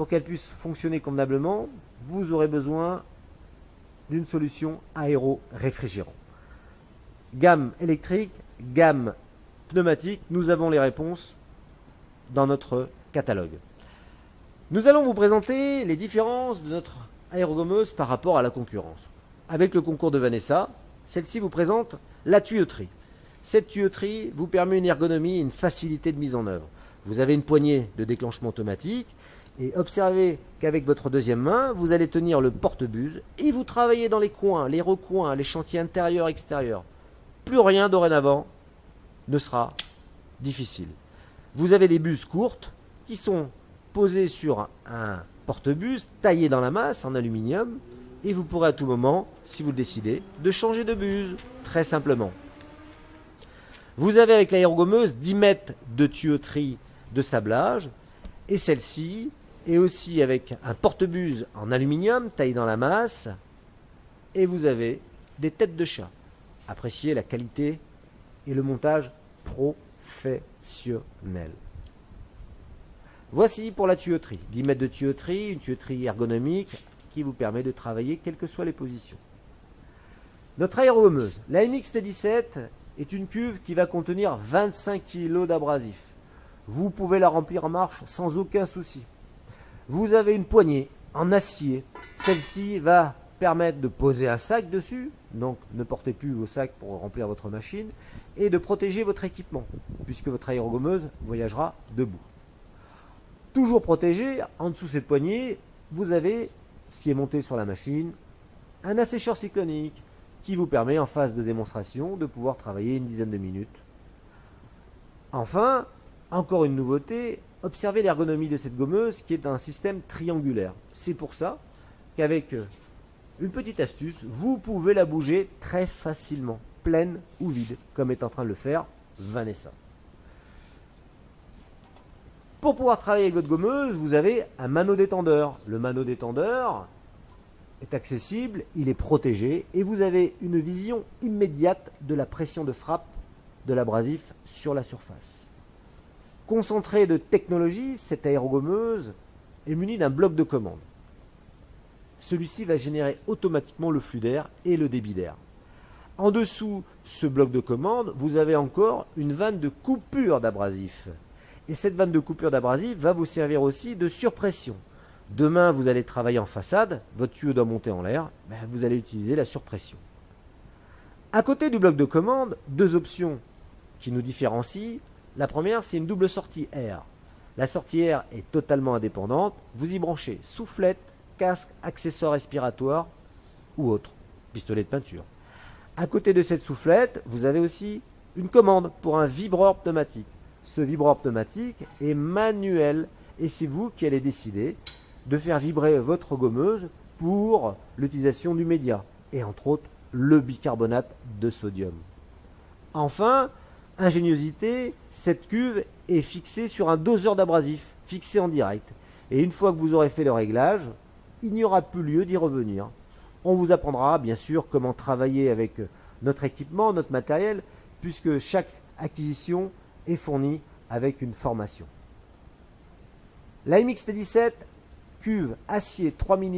pour qu'elle puisse fonctionner convenablement, vous aurez besoin d'une solution aéro-réfrigérant. Gamme électrique, gamme pneumatique, nous avons les réponses dans notre catalogue. Nous allons vous présenter les différences de notre aérogommeuse par rapport à la concurrence. Avec le concours de Vanessa, celle-ci vous présente la tuyauterie. Cette tuyauterie vous permet une ergonomie et une facilité de mise en œuvre. Vous avez une poignée de déclenchement automatique et observez qu'avec votre deuxième main, vous allez tenir le porte-buse et vous travaillez dans les coins, les recoins, les chantiers intérieurs, extérieurs. Plus rien dorénavant ne sera difficile. Vous avez des buses courtes qui sont posées sur un porte-buse taillé dans la masse en aluminium et vous pourrez à tout moment, si vous le décidez, de changer de buse, très simplement. Vous avez avec l'aérogommeuse 10 mètres de tuyauterie de sablage et celle-ci est aussi avec un porte-buse en aluminium taillé dans la masse et vous avez des têtes de chat. Appréciez la qualité et le montage professionnel. Voici pour la tuyauterie. 10 mètres de tuyauterie, une tuyauterie ergonomique qui vous permet de travailler quelles que soient les positions. Notre aérogommeuse, la MX-T17, est une cuve qui va contenir 25 kg d'abrasif. Vous pouvez la remplir en marche sans aucun souci. Vous avez une poignée en acier. Celle-ci va permettre de poser un sac dessus, donc ne portez plus vos sacs pour remplir votre machine, et de protéger votre équipement, puisque votre aérogommeuse voyagera debout. Toujours protégé, en dessous de cette poignée, vous avez, ce qui est monté sur la machine, un assécheur cyclonique qui vous permet en phase de démonstration de pouvoir travailler une dizaine de minutes. Enfin, encore une nouveauté, observez l'ergonomie de cette gommeuse qui est un système triangulaire. C'est pour ça qu'avec une petite astuce, vous pouvez la bouger très facilement, pleine ou vide, comme est en train de le faire Vanessa. Pour pouvoir travailler avec votre gommeuse, vous avez un mano détendeur. Le mano détendeur est accessible, il est protégé et vous avez une vision immédiate de la pression de frappe de l'abrasif sur la surface. Concentré de technologie, cette aérogommeuse est munie d'un bloc de commande. Celui-ci va générer automatiquement le flux d'air et le débit d'air. En dessous ce bloc de commande, vous avez encore une vanne de coupure d'abrasif. Et cette vanne de coupure d'abrasif va vous servir aussi de surpression. Demain, vous allez travailler en façade, votre tuyau doit monter en l'air, vous allez utiliser la surpression. À côté du bloc de commande, deux options qui nous différencient. La première, c'est une double sortie air. La sortie air est totalement indépendante. Vous y branchez soufflette, casque, accessoires respiratoires ou autre, pistolet de peinture. À côté de cette soufflette, vous avez aussi une commande pour un vibreur pneumatique. Ce vibreur pneumatique est manuel et c'est vous qui allez décider de faire vibrer votre gommeuse pour l'utilisation du média et entre autres le bicarbonate de sodium. Enfin, ingéniosité, cette cuve est fixée sur un doseur d'abrasif, fixé en direct. Et une fois que vous aurez fait le réglage, il n'y aura plus lieu d'y revenir. On vous apprendra bien sûr comment travailler avec notre équipement, notre matériel, puisque chaque acquisition est fournie avec une formation. La MX-T17, cuve acier 3 mm